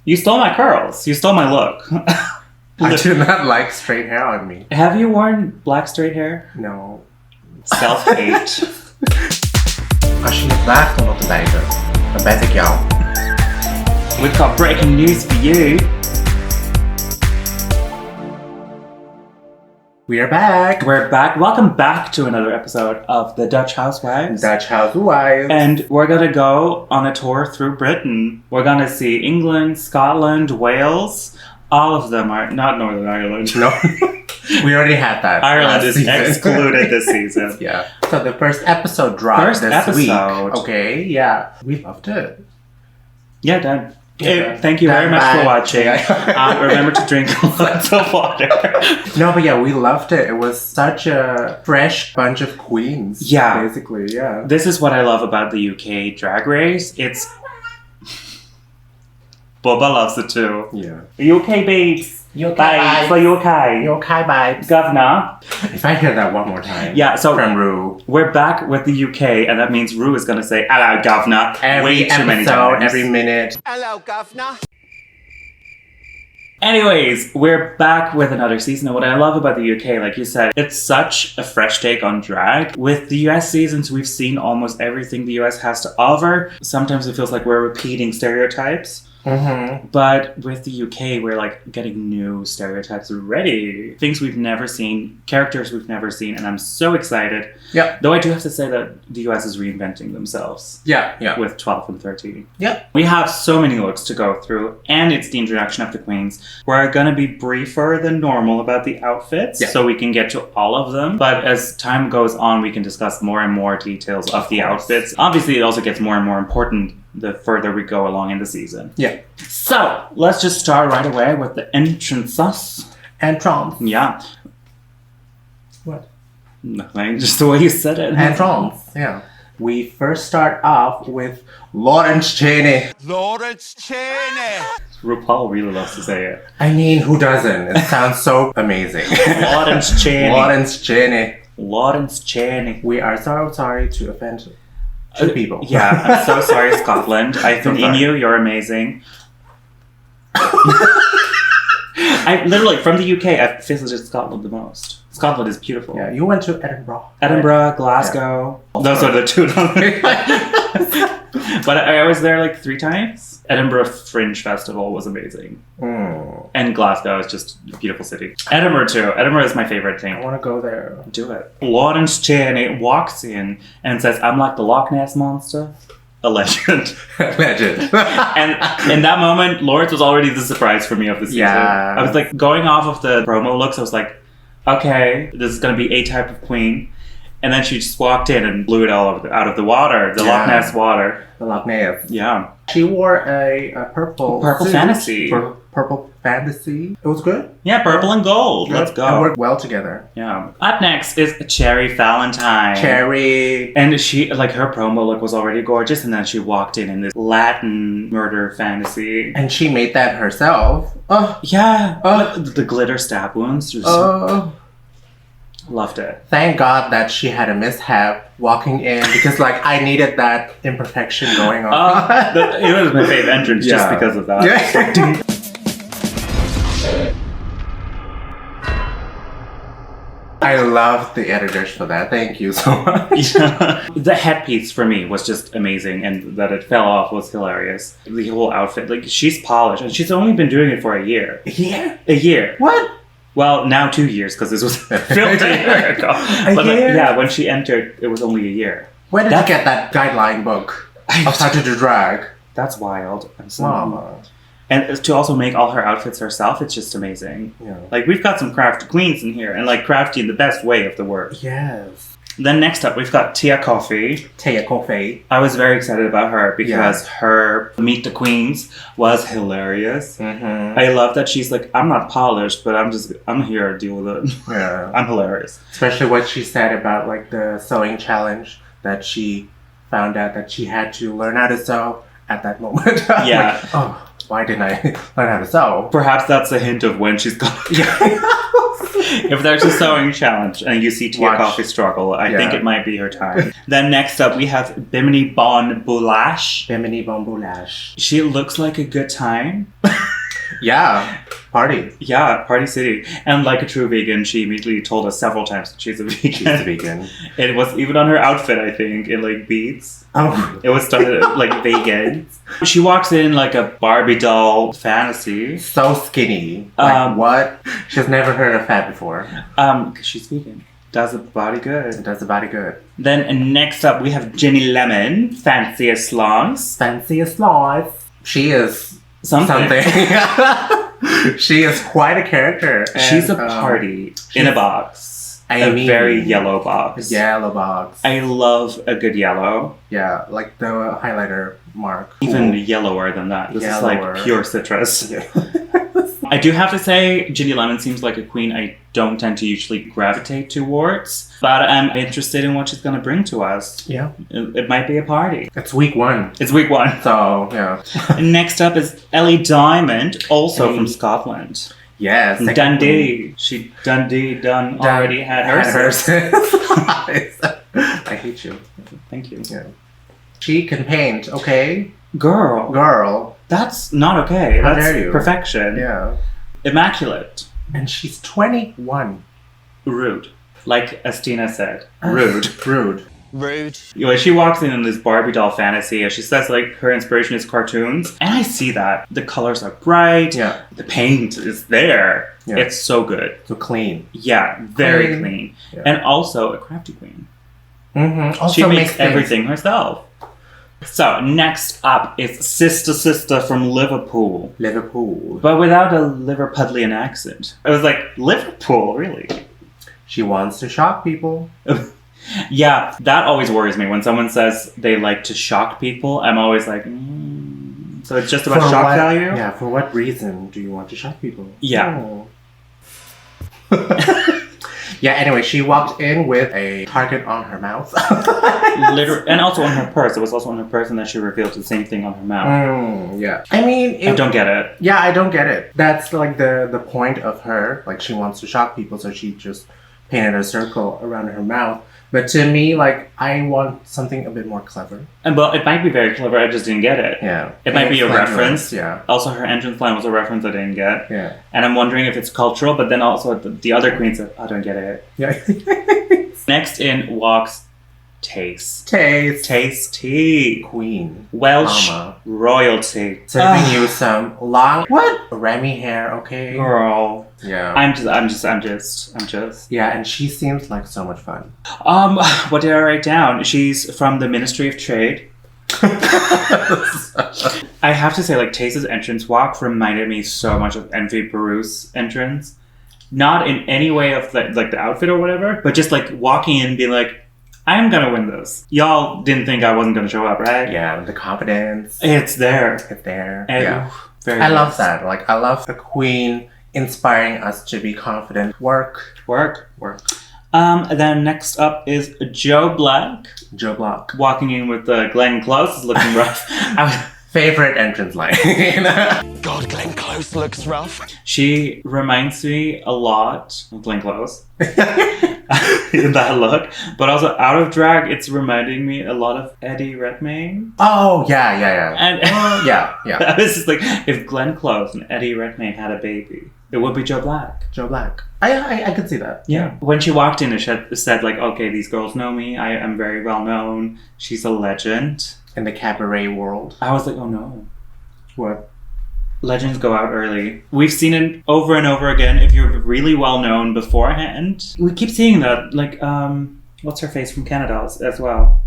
You stole my curls. You stole my look. I do not like straight hair on me. Have you worn black straight hair? No. Self-hate. Als je het vraagt om op te bijten, dan bijt ik jou. We've got breaking news for you. We are back. We're back. Welcome back to another episode of the Dutch Housewives. Dutch Housewives. And we're going to go on a tour through Britain. We're going to see England, Scotland, Wales. All of them are not Northern Ireland. No. We already had that. Ireland is excluded this season. Yeah. So the first episode dropped this week. Okay, yeah. We loved it. Yeah, done. Yeah. Thank you very much for watching. Yeah. Remember to drink lots of water. No, but yeah, we loved it. It was such a fresh bunch of queens. Yeah. Basically, yeah. This is what I love about the UK Drag Race. It's... Bubba loves it too. Yeah. UK babes. UK babes. For UK. UK babes. Guv'nor. If I hear that one more time. Yeah, so from Ru. We're back with the UK, and that means Ru is going to say, hello, Guv'nor. Way too many times. Every minute. Hello, Guv'nor. Anyways, we're back with another season. And what I love about the UK, like you said, it's such a fresh take on drag. With the US seasons, we've seen almost everything the US has to offer. Sometimes it feels like we're repeating stereotypes. Mm-hmm. But with the UK, we're like getting new stereotypes already. Things we've never seen, characters we've never seen, and I'm so excited. Yeah. Though I do have to say that the US is reinventing themselves. Yeah. With 12 and 13. Yeah. We have so many looks to go through, and it's the introduction of the queens. We're going to be briefer than normal about the outfits, so we can get to all of them. But as time goes on, we can discuss more and more details of the outfits. Obviously, it also gets more and more important the further we go along in the season. Yeah. So, let's just start right away with the entrances. Entrance. Yeah. What? Nothing, just the way you said it. Entrance. Yeah. We first start off with Lawrence Chaney. Lawrence Chaney. RuPaul really loves to say it. I mean, who doesn't? It sounds so amazing. Lawrence Chaney. Lawrence Chaney. Lawrence Chaney. We are so sorry to offend two people. Yeah, I'm so sorry, Scotland. I think in you, you're amazing. I literally, from the UK, I've visited Scotland the most. Scotland is beautiful. Yeah, you went to Edinburgh. Edinburgh, Glasgow. Yeah. Those are the two. But I was there like 3 times. Edinburgh Fringe Festival was amazing. Mm. And Glasgow is just a beautiful city. Edinburgh too. Edinburgh is my favorite thing. I want to go there. Do it. Lawrence Chaney walks in and says, I'm like the Loch Ness Monster. A legend. Legend. And in that moment, Lawrence was already the surprise for me of the season. Yeah. I was like, going off of the promo looks, I was like, okay, this is going to be a type of queen. And then she just walked in and blew it all out of the water. The Loch Ness water. The Loch Ness. Yeah. She wore a purple suit. fantasy. Purple fantasy. It was good. Yeah, purple and gold. Let's go. And worked well together. Yeah. Up next is Cherry Valentine. Cherry. And she, like, her promo look was already gorgeous, and then she walked in this Latin murder fantasy. And she made that herself. Oh. Yeah. Oh. The glitter stab wounds. Oh. Loved it. Thank God that she had a mishap walking in, because like I needed that imperfection going on. It was my favorite entrance just because of that. Yeah. I love the editors for that. Thank you so much. Yeah. The headpiece for me was just amazing, and that it fell off was hilarious. The whole outfit, like, she's polished, and she's only been doing it for a year. A year? What? Well, now 2 years, because this was filmed a year ago. Yeah, when she entered, it was only a year. Where did you get that guideline book of how to do drag? That's wild. I'm so Mama. And to also make all her outfits herself, it's just amazing. Yeah. Like, we've got some crafty queens in here, and like crafty in the best way of the word. Yes. Then next up, we've got Kofi. Kofi. I was very excited about her because her Meet the Queens was hilarious. Mm-hmm. I love that she's like, I'm not polished, but I'm here to deal with it. Yeah. I'm hilarious. Especially what she said about like the sewing challenge, that she found out that she had to learn how to sew at that moment. Yeah. Like, oh, why didn't I learn how to sew? Perhaps that's a hint of when she's gonna... If there's a sewing challenge and you see Kofi struggle, I think it might be her time. Then next up, we have Bimini Bon-Boulash. Bimini Bon-Boulash. She looks like a good time. Yeah. Party. Yeah, Party City. And like a true vegan, she immediately told us several times that she's a vegan. She's a vegan. It was even on her outfit, I think, in like beads. Oh. It was started like vegan. She walks in like a Barbie doll fantasy. So skinny. Like what? She's never heard of fat before. 'Cause she's vegan. Does the body good. It does the body good. Then next up we have Ginny Lemon, Fancy as Slogs. Fancy as life. She is Something. She is quite a character. She's a party in a box. A very yellow box. Yellow box. I love a good yellow. Yeah, like the highlighter mark. Even yellower than that. This is like pure citrus. Yeah. I do have to say, Ginny Lemon seems like a queen I don't tend to usually gravitate towards, but I'm interested in what she's going to bring to us. Yeah. It might be a party. It's week 1. It's week 1. So, yeah. Next up is Ellie Diamond, also from Scotland. Yes. From Dundee. She already had hers. I hate you. Thank you. Yeah. She can paint, okay? Girl. That's not okay. How That's dare you? perfection. Yeah. Immaculate. And she's 21. Rude. Like Asttina said. Rude. Rude. Rude. When she walks in this Barbie doll fantasy, and she says like her inspiration is cartoons, and I see that. The colors are bright. Yeah. The paint is there. Yeah. It's so good. So clean. Yeah, very clean. Yeah. And also a crafty queen. Mm-hmm. Also She makes everything herself. So next up is Sister from Liverpool. Liverpool. But without a Liverpudlian accent. I was like, Liverpool, really? She wants to shock people. Yeah, that always worries me. When someone says they like to shock people, I'm always like, So it's just about For shock what- value? Yeah, for what reason do you want to shock people? Yeah. Oh. Yeah, anyway, she walked in with a target on her mouth. And also on her purse. It was also on her purse, and then she revealed the same thing on her mouth. Yeah. I mean... I don't get it. Yeah, I don't get it. That's like the point of her. Like, she wants to shock people, so she just painted a circle around her mouth. But to me, like, I want something a bit more clever. And well, it might be very clever, I just didn't get it. Yeah. It might be a Clever, reference. Yeah. Also, her entrance line was a reference I didn't get. Yeah. And I'm wondering if it's cultural, but then also the other queens, I don't get it. Yeah. Next in walks Tayce. Tayce. Tea. Queen. Welsh Mama. royalty. Serving you some long... What? Remy hair, okay? Girl. Yeah. I'm just. Yeah, and she seems like so much fun. What did I write down? She's from the Ministry of Trade. I have to say, like, Tayce's entrance walk reminded me so much of Envy Peru's entrance. Not in any way of the outfit or whatever, but just like walking in and being like, I'm gonna win this. Y'all didn't think I wasn't gonna show up, right? Yeah, the confidence. It's there. It's there. And Yeah. very I love nice. that. Like, I love a queen inspiring us to be confident. Werq. Then next up is Joe Black. Joe Block. Walking in with Glenn Close is looking rough. Favorite entrance line. God, Glenn Close looks rough. She reminds me a lot of Glenn Close in that look, but also out of drag, it's reminding me a lot of Eddie Redmayne. Oh, yeah. And Yeah. this is like if Glenn Close and Eddie Redmayne had a baby, it would be Joe Black. Joe Black. I could see that. Yeah. When she walked in, it said like, okay, these girls know me. I am very well known. She's a legend. In the cabaret world. I was like, oh no. What? Legends go out early. We've seen it over and over again. If you're really well known beforehand, we keep seeing that. Like, what's her face from Canada as well?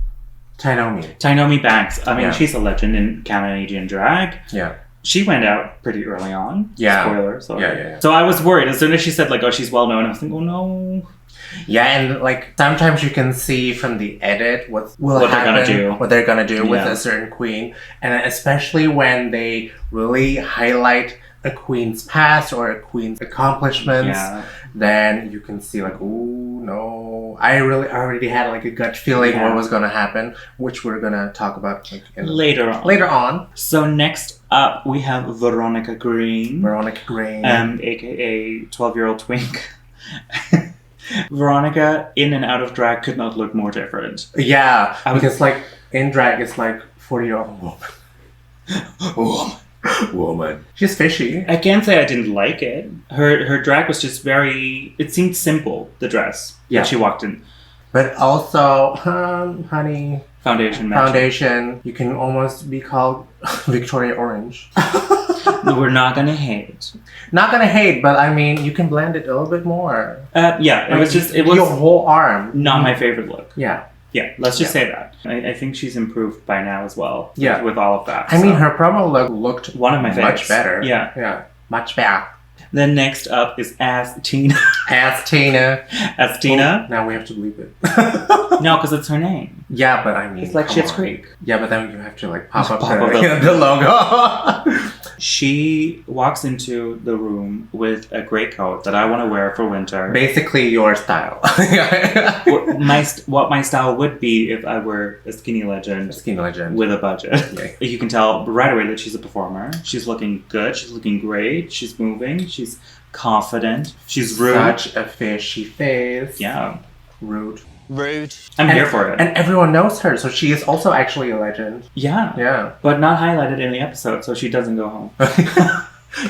Tainomi Banks. I mean, Yeah. she's a legend in Canadian drag. Yeah. She went out pretty early on. Yeah. Spoiler. So. Yeah. So I was worried. As soon as she said, like, oh, she's well known, I was like, oh no. Yeah, and like sometimes you can see from the edit what they're gonna do with a certain queen, and especially when they really highlight a queen's past or a queen's accomplishments, then you can see like, ooh, no, I already had like a gut feeling what was gonna happen, which we're gonna talk about like, later on. So next up we have Veronica Green, aka 12-year-old twink. Veronica, in and out of drag, could not look more different. Yeah, because like in drag, it's like 40-year-old woman. Woman. She's fishy. I can't say I didn't like it. Her drag was just very... It seemed simple, the dress that she walked in. But also, honey... Foundation. You can almost be called Victoria Orange. We're not gonna hate. Not gonna hate, but I mean, you can blend it a little bit more. Yeah, it was your whole arm. Not my favorite look. Yeah. Yeah, let's just say that. I think she's improved by now as well. Yeah. With all of that. I mean, her promo look looked one of my favorites. Much better. Yeah. Yeah. Much better. Then next up is Asttina. Asttina. Asttina. Oh, now we have to bleep it. No, because it's her name. Yeah, but I mean... It's like Schitt's Creek. Yeah, but then you have to like pop up the logo. She walks into the room with a great coat that I want to wear for winter. Basically your style. What my style would be if I were a skinny legend. With a budget. Yeah. You can tell right away that she's a performer. She's looking good. She's looking great. She's moving. She's confident. She's rude. Such a fishy face. Yeah. Rude. I'm here for it. And everyone knows her, so she is also actually a legend. Yeah. Yeah. But not highlighted in the episode, so she doesn't go home.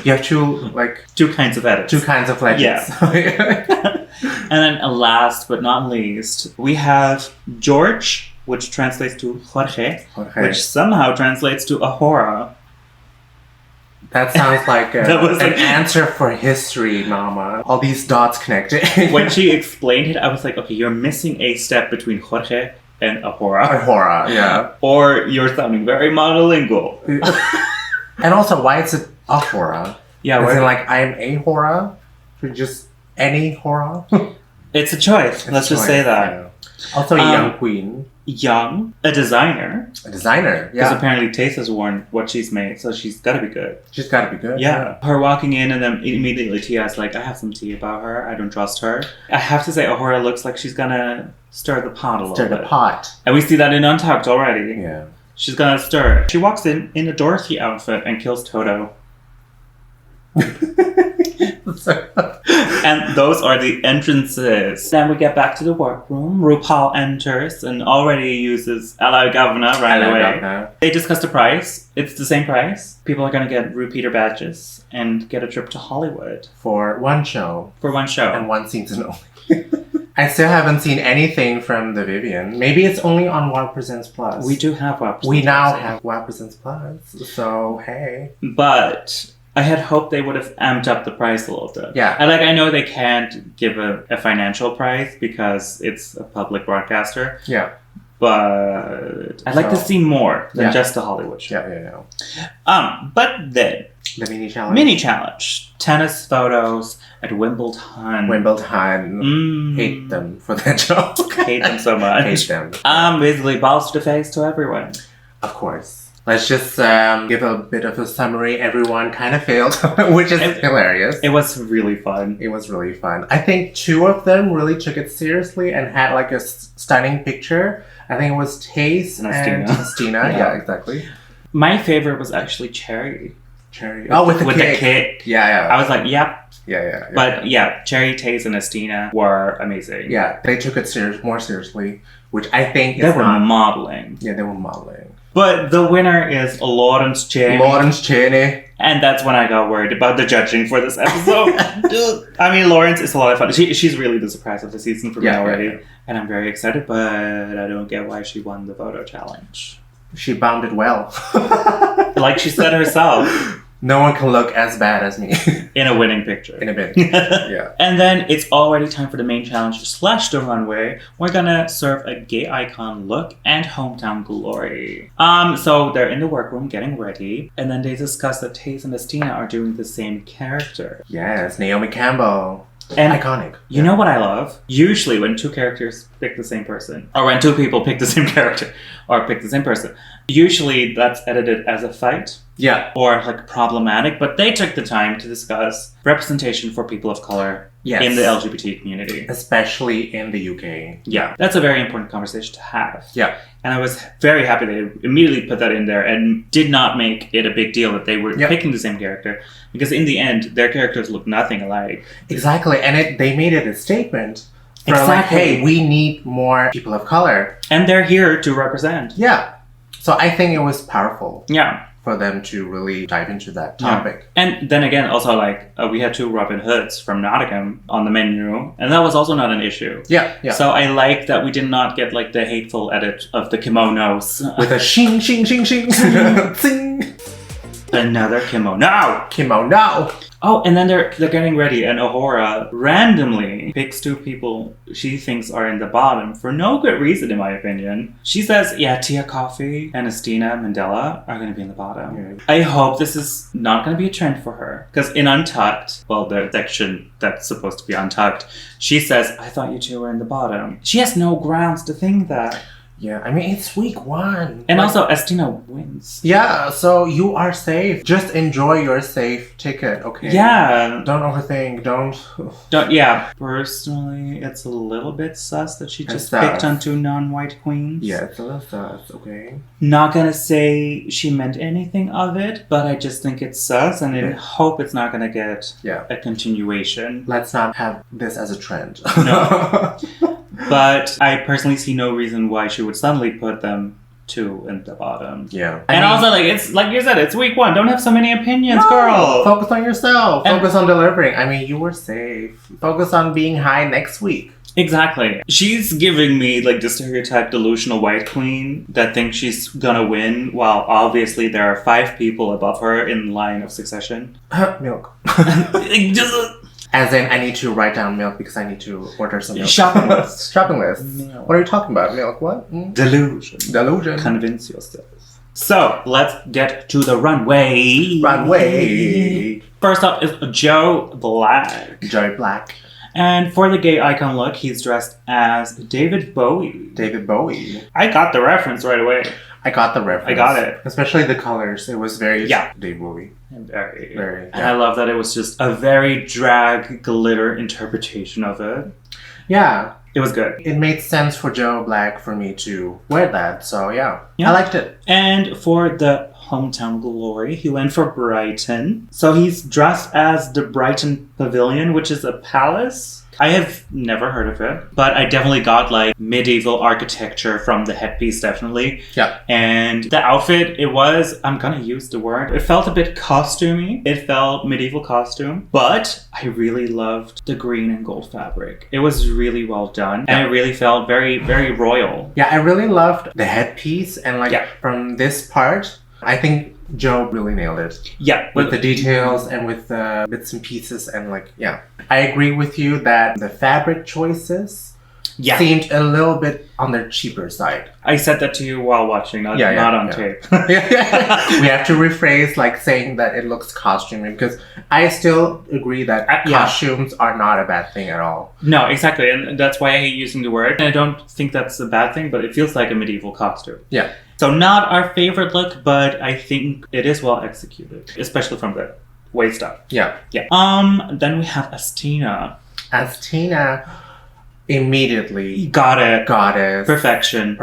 You have two kinds of edits. Two kinds of legends. Yeah. And then last but not least, we have George, which translates to Jorge. Which somehow translates to Ahora. That sounds like an answer for history, mama. All these dots connected. When she explained it, I was like, okay, you're missing a step between Jorge and Ahora. Ahora, yeah. Or you're sounding very monolingual. And also, why is it Ahora? Yeah, is it like, I'm a hora? Or just any hora? It's a choice. Let's just say that. Yeah. Also, a young queen. A designer. A designer, yeah. Because apparently Tayce has worn what she's made, so she's got to be good. She's got to be good. Yeah. Her walking in and then immediately Tia's like, I have some tea about her. I don't trust her. I have to say, Ahora looks like she's going to stir the pot a little bit. Stir the pot. And we see that in Untucked already. Yeah. She's going to stir it. She walks in a Dorothy outfit and kills Toto. And those are the entrances. Then we get back to the workroom. RuPaul enters and already uses ello, guv'nor right away. They discuss the price. It's the same price. People are going to get repeater badges and get a trip to Hollywood. For one show. And one season only. I still haven't seen anything from the Vivian. Maybe it's only on WoW Presents Plus. We do have WoW Presents We now have WoW Presents Plus. So, hey. But I had hoped they would have amped up the price a little bit. Yeah. And I know they can't give a financial price because it's a public broadcaster. Yeah. But I'd like to see more than just the Hollywood show. Yeah. But then the mini challenge. Tennis photos at Wimbledon. Hate them for that joke. Hate them so much. Hate them. Basically balls to the face to everyone. Of course. Let's just give a bit of a summary. Everyone kind of failed, which is hilarious. It was really fun. I think two of them really took it seriously and had like a stunning picture. I think it was Tayce and Asttina. Yeah, exactly. My favorite was actually Cherry. Oh, with the kick. Yeah. I was like, yep. Yeah. But yeah, Cherry, Tayce, and Asttina were amazing. Yeah, they took it more seriously, which I think they were modeling. Yeah, they were modeling. But the winner is Lawrence Chaney. And that's when I got worried about the judging for this episode. I mean, Lawrence is a lot of fun. She's really the surprise of the season for me already. Yeah. And I'm very excited, but I don't get why she won the photo challenge. She bounded well. Like she said herself. No one can look as bad as me. In a winning picture. Yeah. And then it's already time for the main challenge / the runway. We're gonna serve a gay icon look and hometown glory. So they're in the workroom getting ready. And then they discuss that Tayce and Asttina are doing the same character. Yes, Naomi Campbell. And iconic. You know what I love? Usually when two characters pick the same person, or when two people pick the same character, or pick the same person, usually that's edited as a fight. Yeah. Or like problematic, but they took the time to discuss representation for people of color in the LGBT community. Especially in the UK. Yeah. That's a very important conversation to have. Yeah. And I was very happy they immediately put that in there and did not make it a big deal that they were picking the same character. Because in the end, their characters look nothing alike. Exactly. And they made it a statement. Exactly. Like, hey, we need more people of color. And they're here to represent. Yeah. So I think it was powerful. Yeah. for them to really dive into that topic. Yeah. And then again, also like we had 2 Robin Hoods from Nottingham on the menu, and that was also not an issue. Yeah, yeah. So I like that we did not get like the hateful edit of the kimonos with a shing shing shing shing zing. Another kimono. Kimono. Oh, and then they're getting ready, and Ahura randomly picks 2 people she thinks are in the bottom for no good reason, in my opinion. She says, yeah, Tia Kofi and Asttina Mandella are going to be in the bottom. Yeah. I hope this is not going to be a trend for her. Because in Untucked, well, the section that's supposed to be Untucked, she says, I thought you 2 were in the bottom. She has no grounds to think that. Yeah, I mean, it's week 1. And also, Asttina wins. Yeah, so you are safe. Just enjoy your safe ticket, okay? Yeah. Don't overthink, don't... Yeah, personally, it's a little bit sus that she just picked on 2 non-white queens. Yeah, it's a little sus, okay? Not gonna say she meant anything of it, but I just think it's sus, and I hope it's not gonna get a continuation. Let's not have this as a trend. No. But I personally see no reason why she would suddenly put them 2 in the bottom. Yeah. And also, like, it's like you said, it's week 1. Don't have so many opinions, girl. Focus on yourself. Focus on delivering. I mean, you were safe. Focus on being high next week. Exactly. She's giving me like the stereotype delusional white queen that thinks she's gonna win, while obviously there are 5 people above her in line of succession. Milk. As in, I need to write down milk because I need to order some milk. Shopping list. Shopping list. Milk. What are you talking about? Milk what? Delusion. Convince yourself. So, let's get to the runway. Runway. First up is Joe Black. Joe Black. And for the gay icon look, he's dressed as David Bowie. David Bowie. I got the reference right away. I got the reference. I got it. Especially the colors. It was very David Bowie. Very. Yeah. And I love that it was just a very drag glitter interpretation of it. Yeah. It was good. It made sense for Joe Black for me to wear that. So yeah. I liked it. And for the hometown glory, he went for Brighton. So he's dressed as the Brighton Pavilion, which is a palace. I have never heard of it, but I definitely got like medieval architecture from the headpiece, definitely. Yeah. And the outfit, it was, I'm gonna use the word, it felt a bit costumey. It felt medieval costume, but I really loved the green and gold fabric. It was really well done, and it really felt very, very royal. Yeah, I really loved the headpiece, and like from this part, I think Joe really nailed it. Yeah. With the details and with the bits and pieces and like, yeah. I agree with you that the fabric choices seemed a little bit on the cheaper side. I said that to you while watching, not on tape. We have to rephrase like saying that it looks costumey because I still agree that costumes are not a bad thing at all. No, exactly. And that's why I hate using the word. And I don't think that's a bad thing, but it feels like a medieval costume. Yeah. So not our favorite look, but I think it is well executed, especially from the waist up. Yeah. Yeah. Then we have Asttina. Asttina immediately got it. Perfection.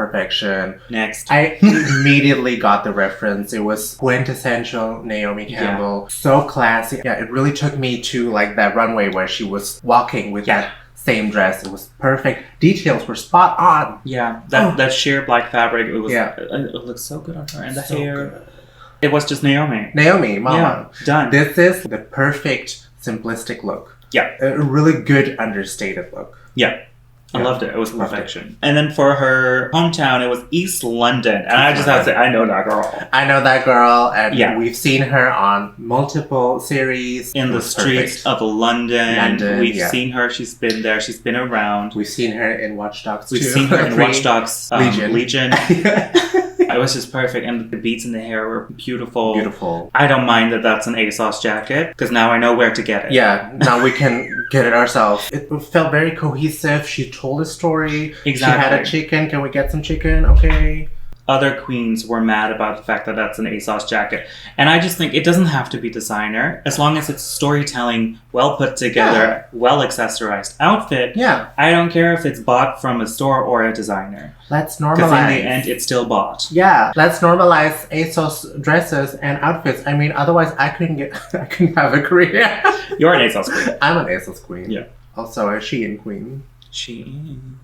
Next. I immediately got the reference. It was quintessential Naomi Campbell. Yeah. So classy. Yeah, it really took me to like that runway where she was walking with that same dress. It was perfect. Details were spot on. Yeah, that sheer black fabric. It was. It looked so good on her, and the hair. Good. It was just Naomi, mama. Yeah, done. This is the perfect simplistic look. Yeah, a really good understated look. Yeah. I loved it. It was perfection. And then for her hometown, it was East London. And I just have to say, I know that girl. And we've seen her on multiple series. In the streets of London. We've seen her. She's been there. She's been around. We've seen her in Watch Dogs 2. We've seen her in Watch Dogs Legion. It was just perfect. And the beads in the hair were beautiful. I don't mind that that's an ASOS jacket, because now I know where to get it. Yeah, now we can get it ourselves. It felt very cohesive. She told a story. Exactly. She had a chicken. Can we get some chicken? Okay. Other queens were mad about the fact that that's an ASOS jacket. And I just think it doesn't have to be designer. As long as it's storytelling, well put together, well accessorized outfit. Yeah. I don't care if it's bought from a store or a designer. Let's normalize. Because in the end, it's still bought. Yeah. Let's normalize ASOS dresses and outfits. I mean, otherwise I couldn't have a career. You're an ASOS queen. I'm an ASOS queen. Yeah. Also a Shein queen. Shein.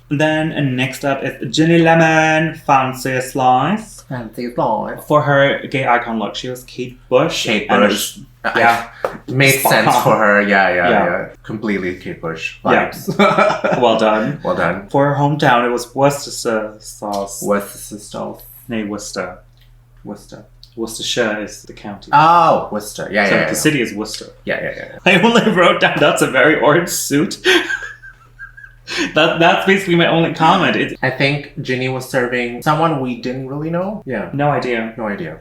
Then next up is Ginny Lemon, Fancy Slice. Fancy Slice. For her gay icon look, she was Kate Bush. Kate Bush. Yeah. Made sense for her. Yeah. Completely Kate Bush vibes. Yeah. Well done. Well done. For her hometown, it was Worcestershire sauce. Worcestershire sauce. No, Worcester. Worcestershire is the county. Oh, Worcester. Yeah, so yeah. the city is Worcester. Yeah. I only wrote down that's a very orange suit. That's basically my only comment. I think Ginny was serving someone we didn't really know. Yeah. No idea.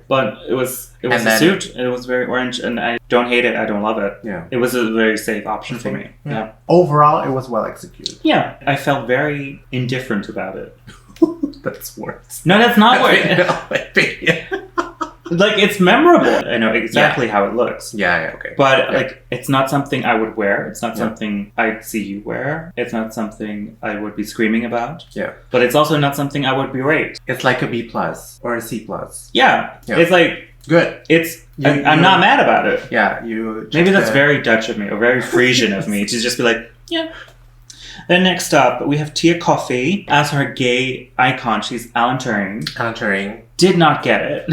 But it was a suit. It was very orange, and I don't hate it. I don't love it. Yeah. It was a very safe option for me. Yeah. Overall, it was well executed. Yeah. I felt very indifferent about it. That's worse. No, that's not worse. Like, it's memorable. I know exactly how it looks. Yeah, okay. But, like, it's not something I would wear. It's not something I'd see you wear. It's not something I would be screaming about. Yeah. But it's also not something I would berate. It's like a B+ or a C+. Yeah. It's like... Good. I'm not mad about it. Yeah, you... Maybe that's very Dutch of me, or very Frisian of me, to just be like, yeah. Then next up, we have Tia Kofi. As her gay icon, she's Alan Turing. Did not get it.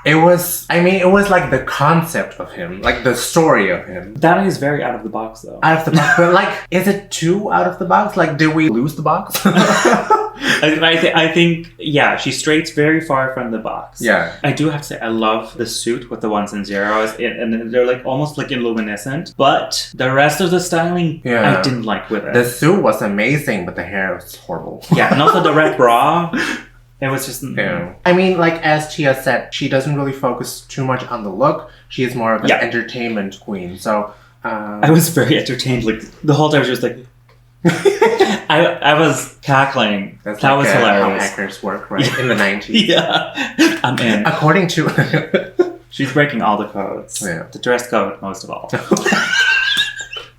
It was like the concept of him, like the story of him. That is very out of the box, though. Out of the box, but like, is it too out of the box? Like, did we lose the box? I think, yeah, she strays very far from the box. Yeah. I do have to say, I love the suit with the ones and zeros, and they're like almost like luminescent. But the rest of the styling, I didn't like with it. The suit was amazing, but the hair was horrible. Yeah, and also the red bra. It was just... Yeah. I mean, like, as Tia said, she doesn't really focus too much on the look. She is more of an entertainment queen. So, I was very entertained. Like, the whole time I was just like... I was cackling. That was hilarious. How hackers work, right? In the 90s. Yeah. I'm in. According to... She's breaking all the codes. Yeah. The dress code, most of all.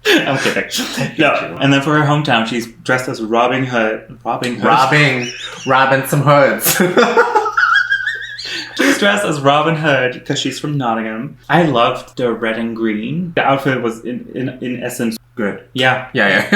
I'm kidding. No. And then for her hometown, she's dressed as Robin Hood. Robbing some hoods. She's dressed as Robin Hood because she's from Nottingham. I loved the red and green. The outfit was in essence good. Yeah. Yeah.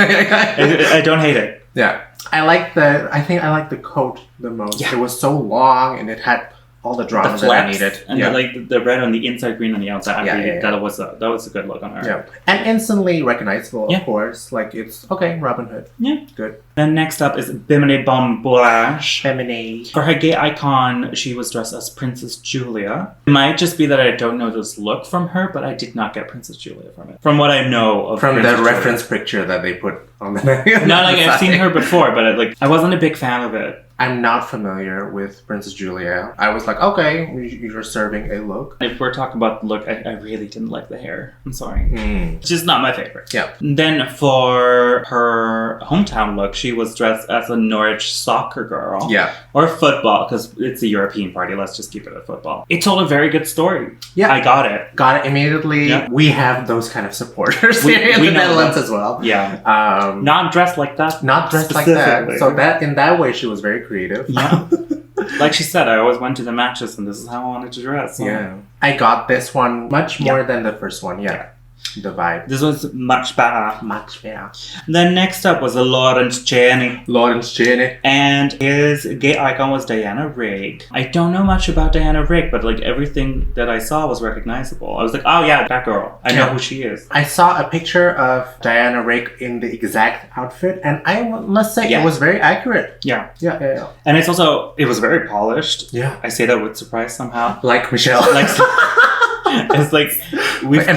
I don't hate it. Yeah. I think I like the coat the most. Yeah. It was so long and it had all the drama that I needed. And the red on the inside, green on the outside. That was a good look on her. Yeah. And instantly recognizable, of course. Like, it's okay, Robin Hood. Yeah. Good. Then next up is Bimini Bon-Boulash. Bimini. For her gay icon, she was dressed as Princess Julia. It might just be that I don't know this look from her, but I did not get Princess Julia from it. From what I know of From Princess the reference picture that they put on the No, like, I've seen her before, but I wasn't a big fan of it. I'm not familiar with Princess Julia. I was like, okay, you're serving a look. If we're talking about the look, I really didn't like the hair. I'm sorry. It's just not my favorite. Yeah. Then for her hometown look, she was dressed as a Norwich soccer girl. Yeah. Or football, because it's a European party. Let's just keep it at football. It told a very good story. Yeah. I got it. Got it immediately. Yeah. We have those kind of supporters here in the Netherlands as well. Yeah. Not dressed like that. Not dressed like that. So that in that way, she was very creative. Yeah. Like she said, I always went to the matches and this is how I wanted to dress. So. Yeah. I got this one much more than the first one. Yeah. The vibe. This was much better. Much better. Then next up was Lawrence Chaney. Chaney. And his gay icon was Diana Rigg. I don't know much about Diana Rigg, but like everything that I saw was recognizable. I was like, oh yeah, that girl. I know who she is. I saw a picture of Diana Rigg in the exact outfit, and I must say it was very accurate. Yeah. Yeah. And it was very polished. Yeah. I say that with surprise somehow. Like Michelle. It's like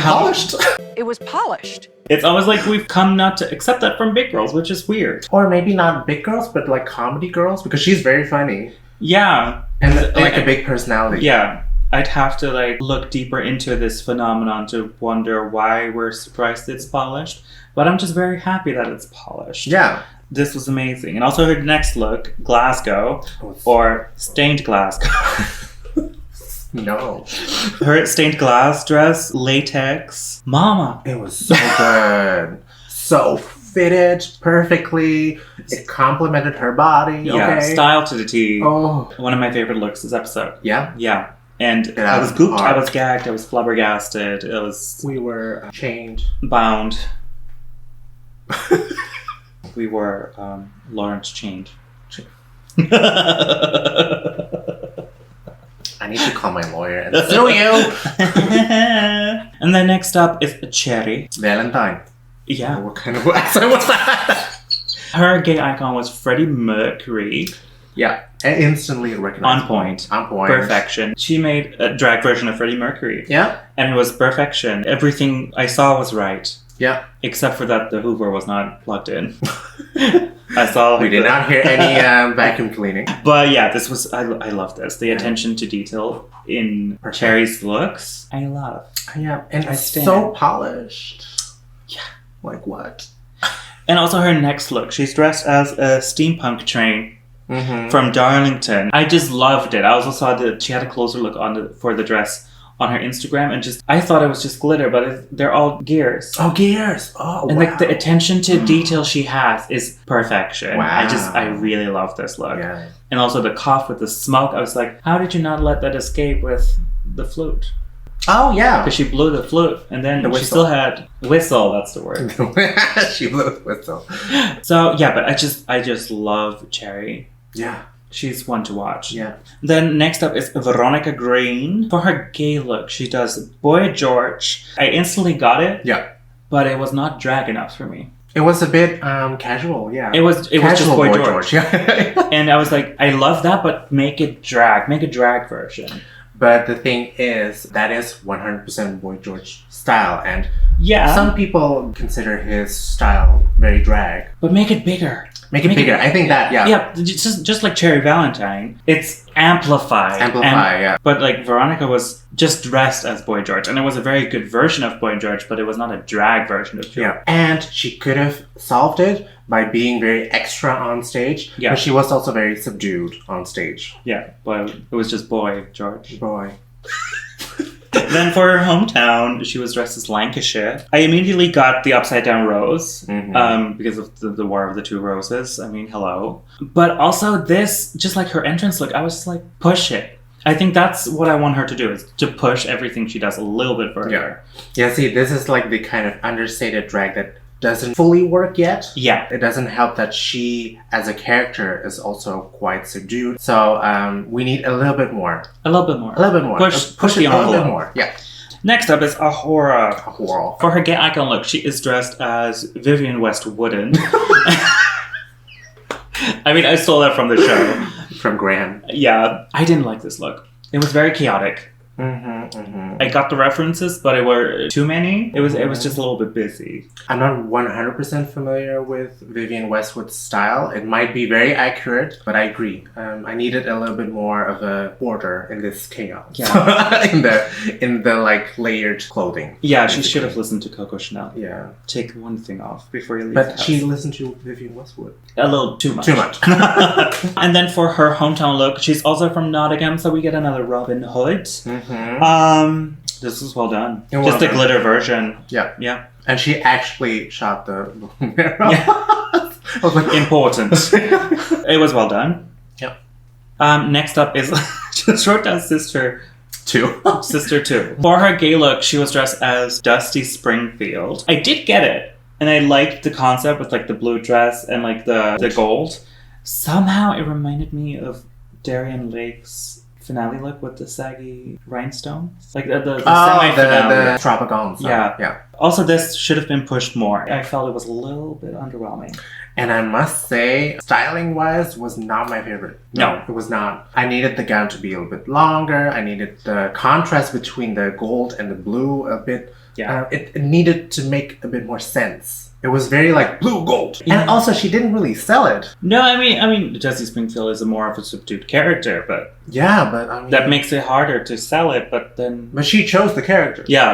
polished. It was polished. It's almost like we've come not to accept that from big girls, which is weird. Or maybe not big girls, but like comedy girls, because she's very funny. Yeah. And like a big personality. Yeah. I'd have to like look deeper into this phenomenon to wonder why we're surprised it's polished. But I'm just very happy that it's polished. Yeah. This was amazing. And also her next look, Glasgow, or Stained Glasgow. No. Her stained glass dress, latex. Mama. It was so good. So fitted perfectly. It complemented her body. Yeah, okay. Style to the T. Oh. One of my favorite looks this episode. Yeah? Yeah. And I was gooped, I was gagged, I was flabbergasted. We were chained. Bound. we were Lawrence Change. I need to call my lawyer and sue you. And then next up is Cherry. Valentine. Yeah. What kind of accent was that? Her gay icon was Freddie Mercury. Yeah. And instantly recognized. On point. On point. Perfection. She made a drag version of Freddie Mercury. Yeah. And it was perfection. Everything I saw was right. Yeah. Except for that the Hoover was not plugged in. I saw. We did not hear any vacuum cleaning. But yeah, this was. I love this. The attention to detail in Cherry's looks. I love. Yeah, and it's so polished. Yeah. Like what? And also her next look. She's dressed as a steampunk train from Darlington. I just loved it. I also saw that she had a closer look for the dress on her Instagram, and I thought it was just glitter, but they're all gears. Oh, gears! Oh, and like the attention to detail she has is perfection. Wow! I really love this look. Yeah. And also the cough with the smoke. I was like, how did you not let that escape with the flute? Oh yeah, because she blew the flute, and then she still had whistle. That's the word. She blew the whistle. So yeah, but I just love Cherry. Yeah. She's one to watch. Yeah. Then next up is Veronica Green. For her gay look, she does Boy George. I instantly got it. Yeah. But it was not drag enough for me. It was a bit casual, yeah. It was just Boy George. Yeah. And I was like, I love that, but make it drag. Make a drag version. But the thing is, that is 100% Boy George style. And yeah, some people consider his style very drag. But make it bigger. Make it bigger. I think that, yeah. Yeah, just like Cherry Valentine. It's amplified. Yeah. But like Veronica was just dressed as Boy George. And it was a very good version of Boy George, but it was not a drag version of George. Yeah. And she could have solved it by being very extra on stage. Yeah. But she was also very subdued on stage. Yeah, but it was just Boy George. Boy. Then for her hometown, she was dressed as Lancashire. I immediately got the upside down rose because of the War of the Two Roses. I mean, hello. But also this, just like her entrance look, I was just like, push it. I think that's what I want her to do, is to push everything she does a little bit further. Yeah, see, this is like the kind of understated drag that doesn't fully work yet. Yeah. It doesn't help that she, as a character, is also quite subdued. So we need a little bit more. A little bit more. A little bit more. Push it the a little bit more. Yeah. Next up is Ahura. Ahura. For her gay icon look, she is dressed as Vivienne Westwooden. I mean, I stole that from the show. From Graham. Yeah. I didn't like this look. It was very chaotic. I got the references, but it were too many. It was just a little bit busy. I'm not 100% familiar with Vivienne Westwood's style. It might be very accurate, but I agree. I needed a little bit more of a order in this chaos. Yeah. in the like layered clothing. Yeah, basically. She should have listened to Coco Chanel. Yeah. Take one thing off before you leave. But she listened to Vivienne Westwood. A little too much. Too much. And then for her hometown look, she's also from Nottingham, so we get another Robin Hood. This was well done. Just the glitter version. Yeah. Yeah. And she actually shot the mirror. Yeah. I was like, important. It was well done. Yeah. Next up is just wrote down Sister 2. Sister 2. For her gay look, she was dressed as Dusty Springfield. I did get it. And I liked the concept with like the blue dress and like the gold. Somehow it reminded me of Darian Lake's finale look with the saggy rhinestones, like the semi-finale. The Tropicons. Yeah. Also, this should have been pushed more. I felt it was a little bit underwhelming. And I must say, styling-wise, was not my favorite. No, it was not. I needed the gown to be a little bit longer. I needed the contrast between the gold and the blue a bit. Yeah. It needed to make a bit more sense. It was very like blue gold. Yeah. And also she didn't really sell it. No, I mean Jessie Springfield is more of a subdued character, but yeah, but I mean, that makes it harder to sell it, but she chose the character. Yeah.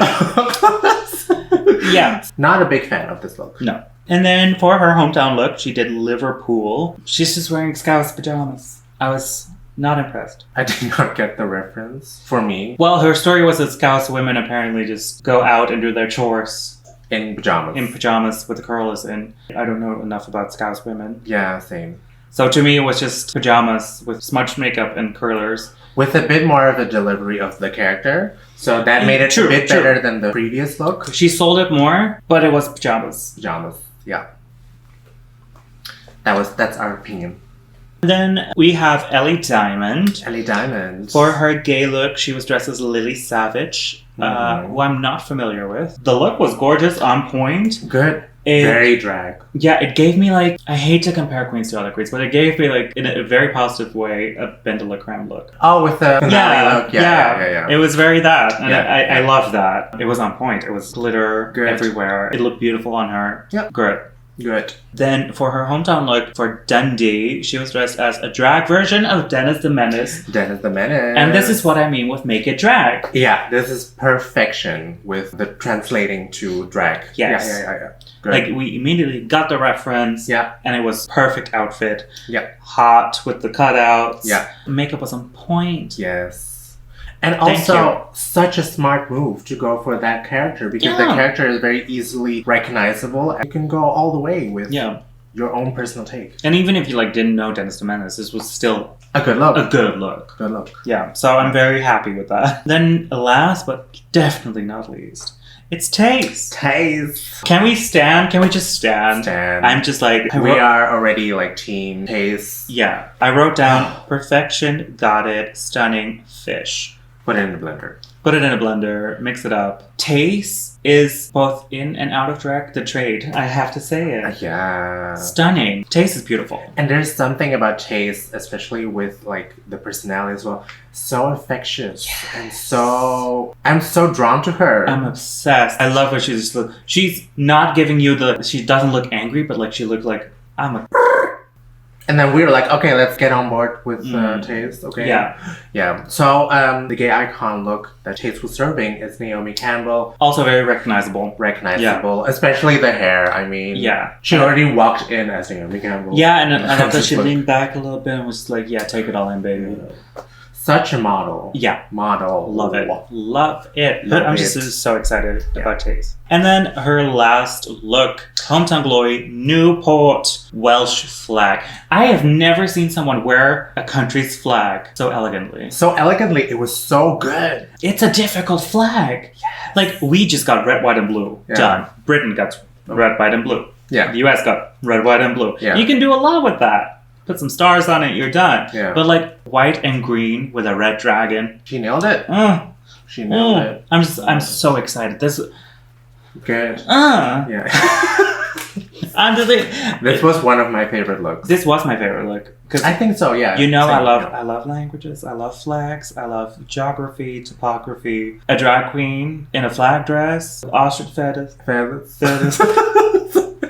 Yeah. Not a big fan of this look. No. And then for her hometown look, she did Liverpool. She's just wearing Scouse pajamas. I was not impressed. I did not get the reference for me. Well, her story was that Scouse women apparently just go out and do their chores. In pajamas. In pajamas with the curlers in. I don't know enough about Scouse women. Yeah, same. So to me, it was just pajamas with smudged makeup and curlers. With a bit more of a delivery of the character. So that made it a bit better than the previous look. She sold it more, but it was pajamas. Pajamas, yeah. That's our opinion. Then we have Ellie Diamond. Ellie Diamond. For her gay look, she was dressed as Lily Savage, who I'm not familiar with. The look was gorgeous, on point. Good. Very drag. Yeah, it gave me like, I hate to compare queens to other queens, but it gave me like, in a very positive way, a Ben de la Creme look. Oh, with the finale look. Yeah. It was very that. And I loved that. It was on point. It was glitter everywhere. It looked beautiful on her. Yep. Good. Then for her hometown look, for Dundee, she was dressed as a drag version of Dennis the Menace. Dennis the Menace. And this is what I mean with make it drag. Yeah, this is perfection with the translating to drag. Yes. Yeah. Good. Like, we immediately got the reference. Yeah. And it was perfect outfit. Yeah. Hot with the cutouts. Yeah. Makeup was on point. Yes. And also, such a smart move to go for that character because the character is very easily recognizable and you can go all the way with your own personal take. And even if you didn't know Dennis the Menace, this was still a good look. Good look. Yeah, so I'm very happy with that. Then last but definitely not least, it's Tayce. Can we stand? Can we just stand? I'm just we are already team Tayce. Yeah. I wrote down perfection, got it, stunning, fish. Put it in a blender. Mix it up. Tayce is both in and out of drag, the trade. I have to say it. Yeah. Stunning. Tayce is beautiful. And there's something about Tayce, especially with the personality as well. So infectious. Yes. And I'm so drawn to her. I'm obsessed. I love her. She's not giving you she doesn't look angry, but she looks like, I'm a... And then we were like, okay, let's get on board with Tayce. Okay. Yeah. So the gay icon look that Tayce was serving is Naomi Campbell. Also very recognizable. Especially the hair. I mean, she already walked in as Naomi Campbell. Yeah, and I love that she leaned back a little bit and was like, take it all in, baby. Such a model. Yeah. Model. Love it. I'm just so excited about Tayce. And then her last look, Hometown Glory, Newport Welsh flag. I have never seen someone wear a country's flag so elegantly. It was so good. It's a difficult flag. Yes. We just got red, white, and blue. Yeah. Done. Britain got red, white, and blue. Yeah. The US got red, white, and blue. Yeah. You can do a lot with that. Put some stars on it, you're done. Yeah. But white and green with a red dragon. She nailed it. She nailed it. I'm so excited. This good. Yeah. This was one of my favorite looks. This was my favorite look. I think so, yeah. I love languages. I love flags. I love geography, topography. A drag queen in a flag dress. Ostrich feathers.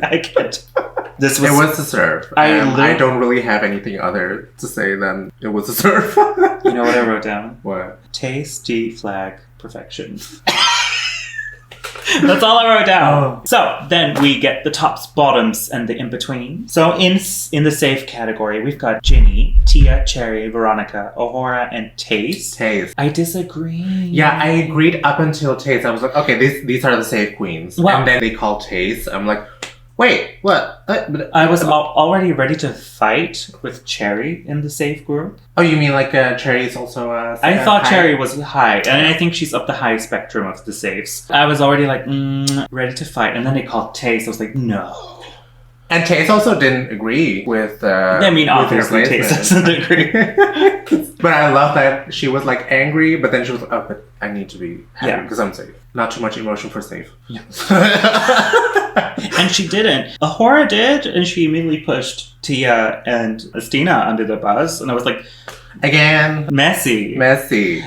I can't. It was a serve. I don't really have anything other to say than it was a serve. You know what I wrote down? What? Tasty flag perfection. That's all I wrote down. So then we get the tops, bottoms, and the in-between. So in the safe category, we've got Ginny, Tia, Cherry, Veronica, O'Hara, and Tayce. I disagree. Yeah, I agreed up until Tayce. I was like, okay, these are the safe queens. Well, and then they called Tayce. I'm like, wait, what? I was already ready to fight with Cherry in the safe group. Oh, you mean Cherry is also I thought Cherry was high, and I think she's up the high spectrum of the safes. I was already ready to fight, and then they called Tayce. I was like, no. And Tayce also didn't agree with obviously Tayce doesn't agree. But I love that she was angry, but then she was like, oh, but I need to be happy because I'm safe. Not too much emotion for safe. Yeah. And she didn't. O'Hara did, and she immediately pushed Tia and Asttina under the bus, and I was like, again, messy.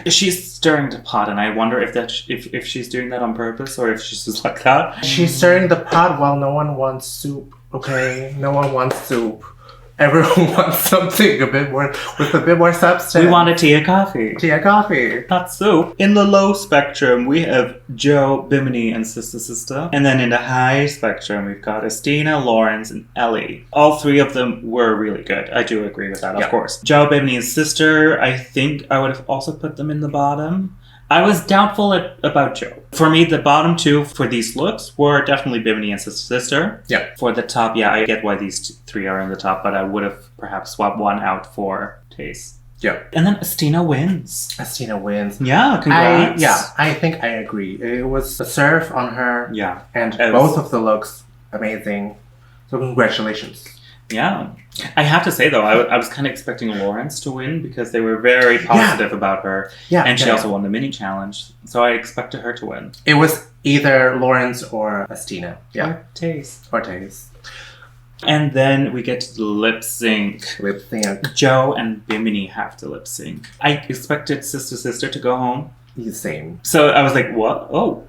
She's stirring the pot, and I wonder if she's doing that on purpose or if she's just like that. She's stirring the pot while no one wants soup. Okay, no one wants soup. Everyone wants something with a bit more substance. We want a tea and coffee. Not soup. In the low spectrum, we have Joe, Bimini, and Sister. And then in the high spectrum, we've got Asttina, Lawrence, and Ellie. All three of them were really good. I do agree with that, of course. Joe, Bimini, and Sister, I think I would have also put them in the bottom. I was doubtful about Joe. For me, the bottom two for these looks were definitely Bimini and Sister. Yeah. For the top, I get why these three are in the top, but I would have perhaps swapped one out for Tayce. Yeah. And then Asttina wins. Yeah, congrats. I think I agree. It was a serve on her. Yeah. And both of the looks, amazing. So congratulations. Yeah. I have to say, though, I was kind of expecting Lawrence to win because they were very positive about her. Yeah. And she also won the mini challenge. So I expected her to win. It was either Lawrence or Asttina. Yeah. Or Tayce. Or Tayce. And then we get to the lip sync. Lip sync. Joe and Bimini have to lip sync. I expected Sister to go home. Same. So I was like, what? Oh.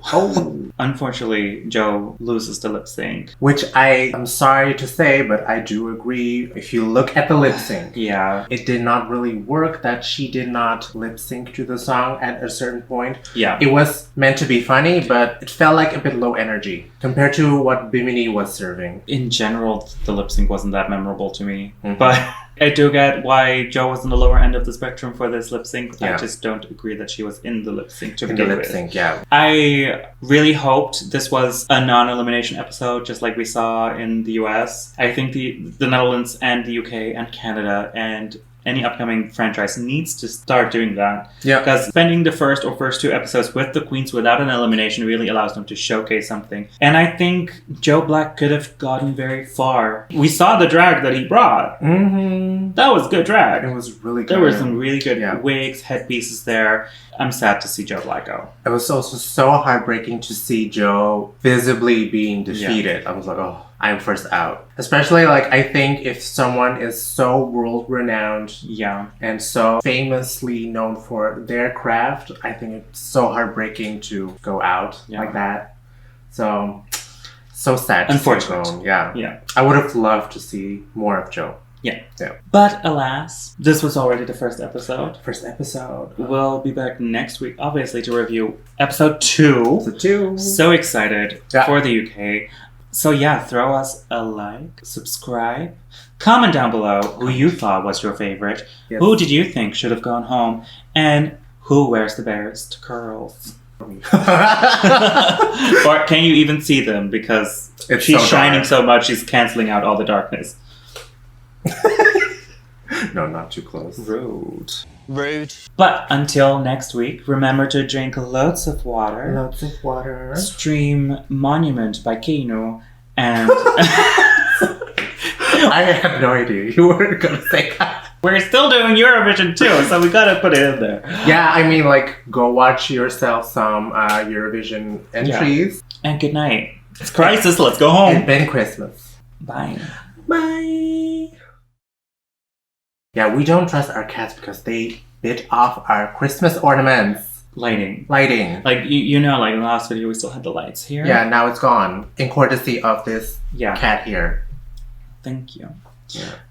Unfortunately, Joe loses the lip sync. Which I'm sorry to say, but I do agree. If you look at the lip sync, it did not really work that she did not lip sync to the song at a certain point. Yeah. It was meant to be funny, but it felt like a bit low energy compared to what Bimini was serving. In general, the lip sync wasn't that memorable to me. But I do get why Joe was on the lower end of the spectrum for this lip sync. I just don't agree that she was in the lip sync to begin with. I really hoped this was a non-elimination episode, just like we saw in the US. I think the Netherlands and the UK and Canada and any upcoming franchise needs to start doing that. Yeah. Because spending the first two episodes with the queens without an elimination really allows them to showcase something. And I think Joe Black could have gotten very far. We saw the drag that he brought. Mm-hmm. That was good drag. It was really good. There were some really good wigs, headpieces there. I'm sad to see Joe Black go. It was also so heartbreaking to see Joe visibly being defeated. I was like, oh, I'm first out. Especially, I think if someone is so world-renowned and so famously known for their craft, I think it's so heartbreaking to go out like that. So sad. Unfortunate. Yeah. I would have loved to see more of Joe. Yeah. But alas, this was already the first episode. We'll be back next week, obviously, to review episode 2. So excited for the UK. So throw us a like, subscribe, comment down below who you thought was your favorite, who did you think should have gone home, and who wears the barest curls. Or can you even see them because she's shining so much she's cancelling out all the darkness. No, not too close. Rude. But until next week, remember to drink loads of water. Stream Monument by Kino. And I had no idea you were going to say that. We're still doing Eurovision too, so we gotta put it in there. Yeah, I mean, go watch yourself some Eurovision entries. And good night. It's crisis, let's go home. It's been Christmas. Bye. Yeah, we don't trust our cats because they bit off our Christmas ornaments. Lighting. In the last video we still had the lights here. Yeah, now it's gone. In courtesy of this cat here. Thank you. Yeah.